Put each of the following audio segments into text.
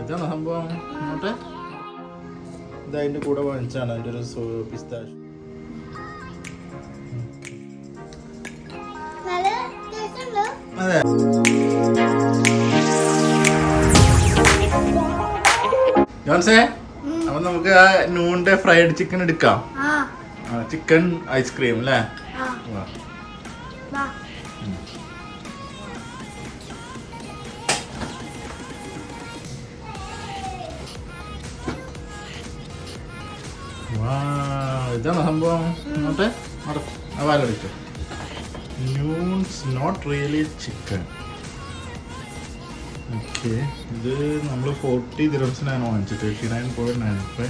ഇതാണ് സംഭവം. അങ്ങോട്ടെ ഇതതിൻ്റെ കൂടെ വാങ്ങിച്ചാണ് അതിൻ്റെ ഒരു പിസ്താഷ്. അതെ ജോൺസേ, അപ്പൊ നമുക്ക് ആ നൂണിന്റെ ഫ്രൈഡ് ചിക്കൻ എടുക്കാം. ചിക്കൻ ഐസ്ക്രീം അല്ലേ? ഇതാണ് സംഭവം. അങ്ങോട്ടെ ആ വാലടിച്ചു. നൂൺസ് നോട്ട് റിയലി ചിക്കൻ. ഓക്കെ, ഇത് നമ്മൾ 40 ദിറംസിനാണ് വാങ്ങിച്ചത്. 39.95.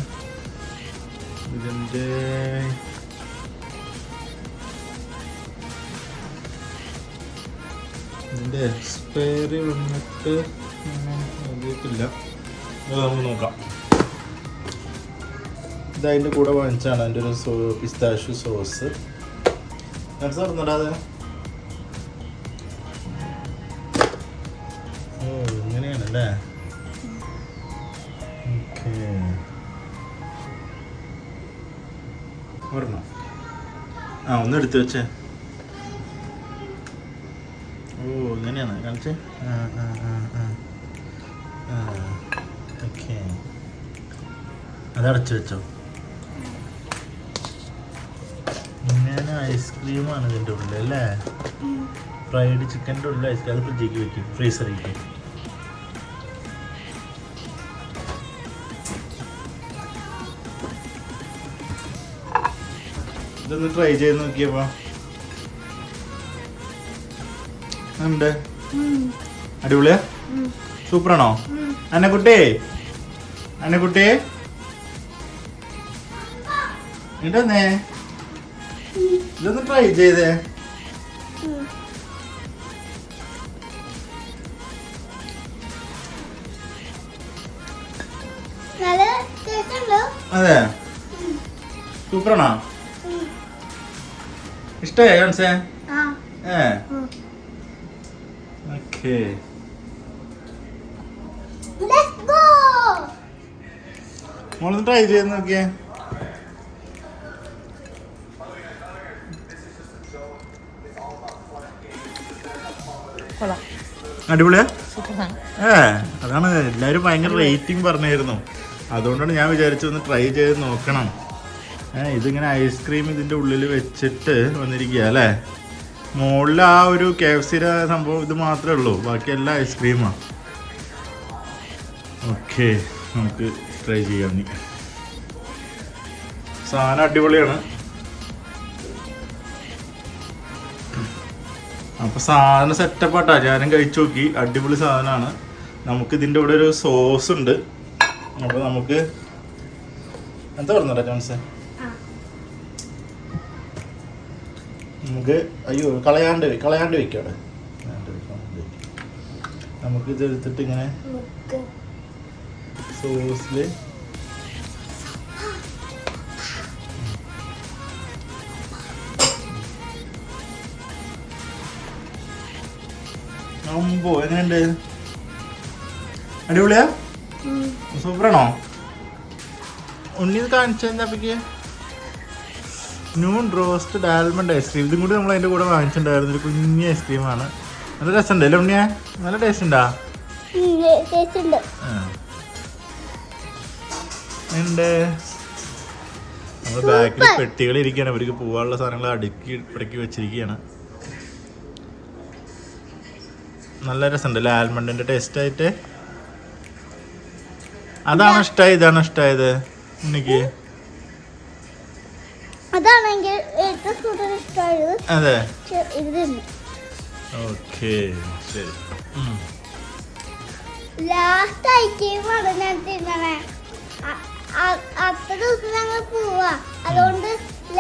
ഇതിൻ്റെ എക്സ്പയറി വന്നിട്ട് അറിയത്തില്ല. അത് നമുക്ക് നോക്കാം. ഇതതിൻ്റെ കൂടെ വാങ്ങിച്ചാണ് അതിൻ്റെ ഒരു പിസ്താഷ്യൂ സോസ്. തുറന്നിടാതെ ഇങ്ങനെയാണല്ലേ? ഓക്കെ, ഒരെണ്ണം ഒന്ന് എടുത്തു വെച്ചേ. ഓ ഇങ്ങനെയാണ് കാണിച്ചേ. ഓക്കെ, അതടച്ചു വെച്ചോ. ഇങ്ങനെ ഐസ്ക്രീമാണ് ഇതിൻ്റെ ഉള്ളിൽ അല്ലേ? ഫ്രൈഡ് ചിക്കൻ്റെ ഉള്ളിൽ ഐസ്ക്രീം. അത് ഫ്രിഡ്ജിലേക്ക് വെക്കും, ഫ്രീസറിലേക്ക്. ഇതൊന്ന് ട്രൈ ചെയ്ത് നോക്കിയപ്പോ ഉണ്ട്. അടിപൊളിയാ? സൂപ്പറാണോ? അന്നക്കുട്ടി ഇടന്നേ, ഇതൊന്ന് ട്രൈ ചെയ്തേ. അതെ, സൂപ്പറാണോ? ഇഷ്ടമായോ ജോൺസേ? ഓക്കെ, മോളൊന്ന് ട്രൈ ചെയ്ത് നോക്കിയേ. അടിപൊളിയാ? അതാണ് എല്ലാവരും ഭയങ്കര റേറ്റിംഗ് പറഞ്ഞായിരുന്നു. അതുകൊണ്ടാണ് ഞാൻ വിചാരിച്ചു ഒന്ന് ട്രൈ ചെയ്ത് നോക്കണം. ഇതിങ്ങനെ ഐസ്ക്രീം ഇതിൻ്റെ ഉള്ളിൽ വെച്ചിട്ട് വന്നിരിക്കുക അല്ലേ? മുകളിൽ ആ ഒരു KFC സംഭവം ഇത് മാത്രമേ ഉള്ളൂ, ബാക്കി എല്ലാം ഐസ്ക്രീമാണ്. ഓക്കെ, നമുക്ക് ട്രൈ ചെയ്യാം. സാധനം അടിപൊളിയാണ്. അപ്പോൾ സാധനം സെറ്റപ്പാട്ടാ. ഞാനും കഴിച്ചു നോക്കി, അടിപൊളി സാധനമാണ്. നമുക്ക് ഇതിൻ്റെ കൂടെ ഒരു സോസ് ഉണ്ട്. അപ്പോൾ നമുക്ക് എന്താ പറഞ്ഞാ ജോൺസേ? നമുക്ക് കളയാണ്ട് വെക്കാം അവിടെ. നമുക്ക് ഇത് എടുത്തിട്ട് ഇങ്ങനെ സോസിൽ എങ്ങനെയുണ്ട്? അടിപൊളിയാ? സൂപ്പറാണോ? ഉണ്ണി കാണിച്ചെന്താ? നൂൺ റോസ്റ്റഡ് ആൽമണ്ട് ഐസ്ക്രീം. ഇതും കൂടി നമ്മൾ അതിൻ്റെ കൂടെ വാങ്ങിച്ചിട്ടുണ്ടായിരുന്നു. ഒരു കുഞ്ഞി ഐസ്ക്രീമാണ്. നല്ല രസമുണ്ട് അല്ലേ ഉണ്ണിയാ? നല്ല ടേസ്റ്റ് ഉണ്ടാ? ഉണ്ട്. നമ്മൾ ബാക്കിൽ പെട്ടികൾ ഇരിക്കുകയാണ്. അവർക്ക് പോകാനുള്ള സാധനങ്ങൾ അടുക്കി വെച്ചിരിക്കുകയാണ്. നല്ല രസമുണ്ടല്ലേ ആൽമണ്ടിൻ്റെ ടേസ്റ്റ് ആയിട്ട്? അതാണ് ഇഷ്ടമായത്? ഇതാണ് ഇഷ്ടമായത് ഉണ്ണിക്ക്? അതെ, ഓക്കെ, ശരി. ലാസ്റ്റ് ഐറ്റമാണ് ഞാൻ തിന്നണേ. അത്ര ദിവസം ഞങ്ങൾ പോവാ, അതുകൊണ്ട്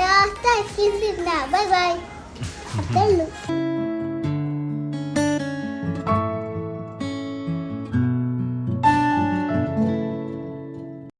ലാസ്റ്റ് ഐസ്ക്രീം തിന്നാ. Bye bye.